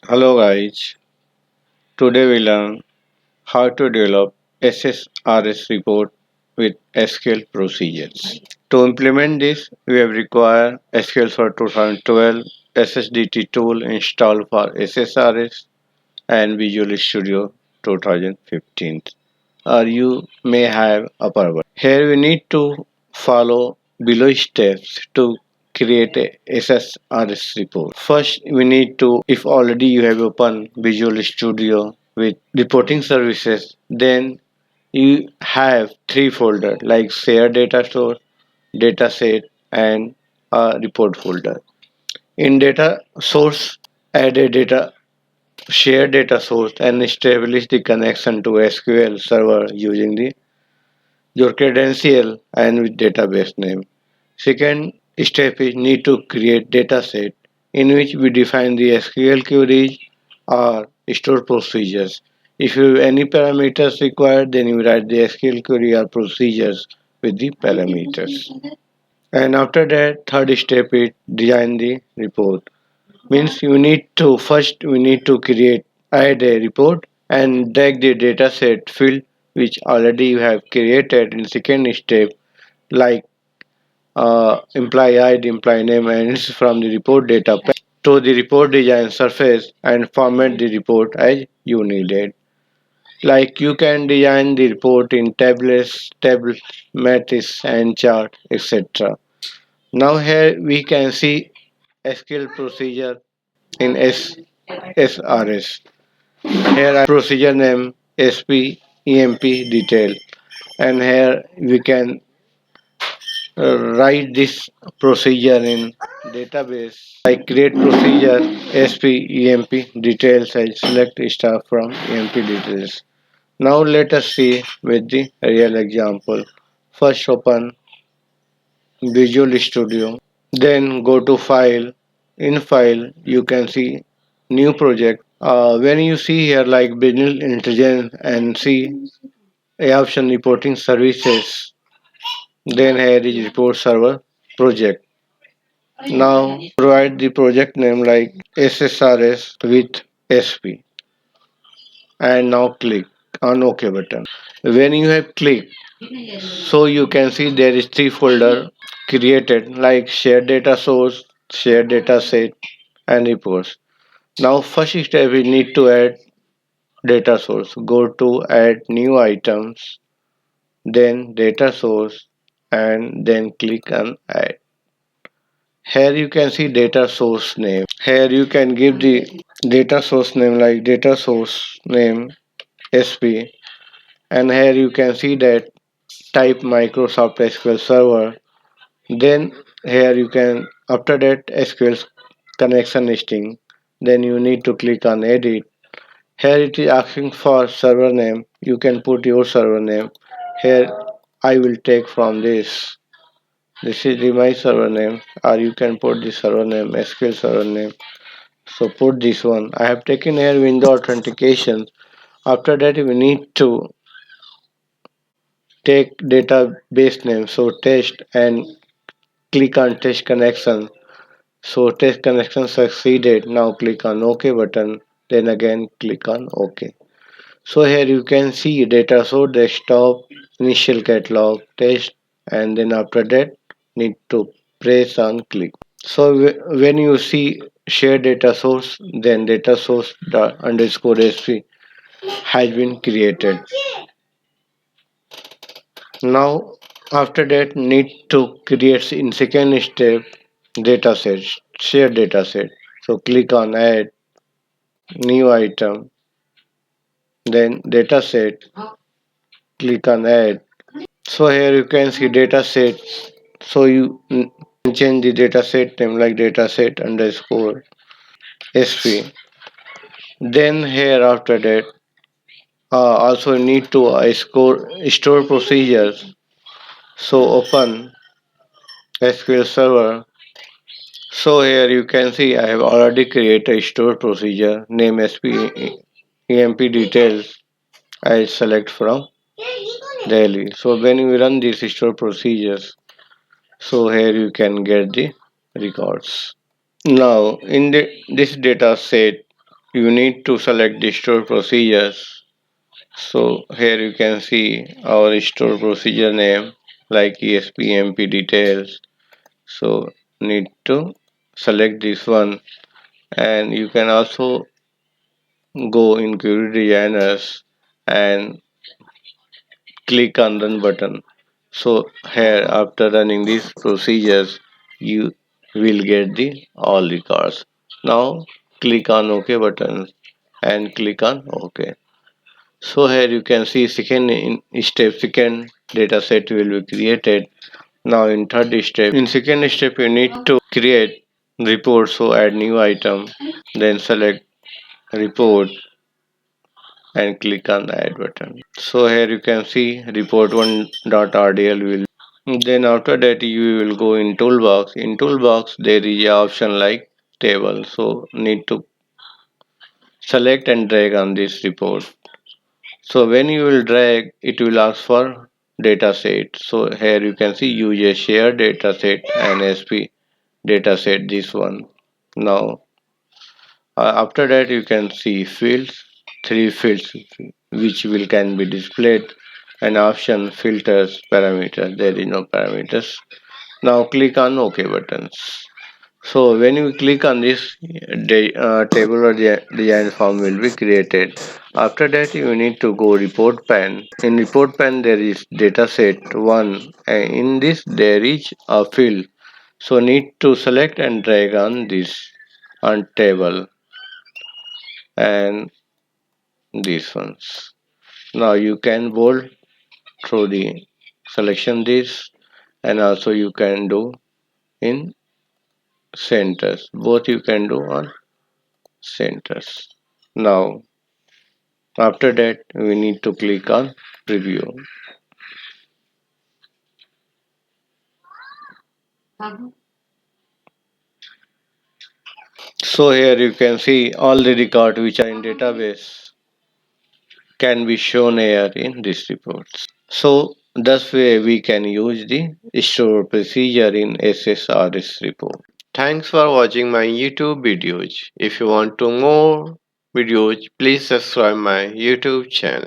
Hello guys, today we learn how to develop SSRS report with SQL procedures. To implement this, we have required SQL for 2012, SSDT tool installed for SSRS and Visual Studio 2015. Or you may have upper version. Here we need to follow below steps to create a SSRS report. First, we need to, if already you have opened Visual Studio with reporting services, then you have three folders like share data source, dataset, and a report folder. In data source, add a data share data source and establish the connection to SQL server using your credential and with database name. Second step is need to create dataset in which we define the SQL queries or store procedures. If you have any parameters required, then you write the SQL query or procedures with the parameters. And after that, third step is design the report. Means you need to first we need to create add a report and drag the dataset field which already you have created in second step like employee ID, employee name and it's from the report data to the report design surface and format the report as you needed. Like you can design the report in tables, matrices and chart, etc. Now here we can see SQL procedure in SSRS. Here I procedure name SP EMP detail and here we can write this procedure in database. I create procedure SP EMP details. I select star from EMP details. Now let us see with the real example. First open Visual Studio, then go to file. In file you can see new project. When you see here like business intelligence and see a option reporting services, then here is report server project. Now provide the project name like SSRS with SP and now click on OK button. When you have clicked, so you can see there is three folder created like shared data source, shared data set and reports. Now first step we need to add data source. Go to add new items, then data source and then click on add. Here you can see data source name. Here you can give the data source name like data source name SP and here you can see that type Microsoft SQL Server. Then here you can after that SQL connection listing. Then you need to click on edit. Here it is asking for server name. You can put your server name. Here I will take from this. This is the my server name or you can put the server name SQL server name. So put this one. I have taken here window authentication. After that we need to take database name. So test and click on test connection. So test connection succeeded. Now click on OK button. Then again click on OK. So here you can see data source desktop, initial catalog, test and then after that need to press on click. So when you see share data source then data source dot underscore sp has been created. Now after that need to create in second step dataset, share dataset. So click on add new item, then dataset, click on add. So here you can see dataset. So you change the dataset name like dataset underscore sp. Then here after that also need to store procedures. So open SQL Server. So here you can see I have already created a store procedure name SP EMP details. I select from daily. So when you run these store procedures, so here you can get the records. Now in this data set, you need to select the store procedures. So here you can see our store procedure name like ESP details. So need to select this one, and you can also go in query designers and click on run button. So here after running these procedures you will get the all records. Now click on OK button and click on OK. So here you can see second data set will be created. Now in third step, in second step you need to create report. So add new item, then select report and click on the add button. So here you can see report1.rdl will. Then after that you will go in toolbox. In toolbox there is a option like table. So need to select and drag on this report. So when you will drag, it will ask for dataset. So here you can see use a shared dataset and SP dataset, this one. Now after that you can see fields, three fields which will can be displayed, and option filters parameters. There is no parameters. Now click on OK buttons. So when you click on this, table or design form will be created. After that you need to go report pane. In report pane there is dataset 1, and in this there is a field. So need to select and drag on this on table and these ones. Now you can bold through the selection this, and also you can do in centers. Both you can do on centers. Now after that we need to click on preview. So here you can see all the records which are in database can be shown here in this reports. So thus way we can use the store procedure in SSRS report. Thanks for watching my YouTube videos. If you want to more videos, please subscribe my YouTube channel.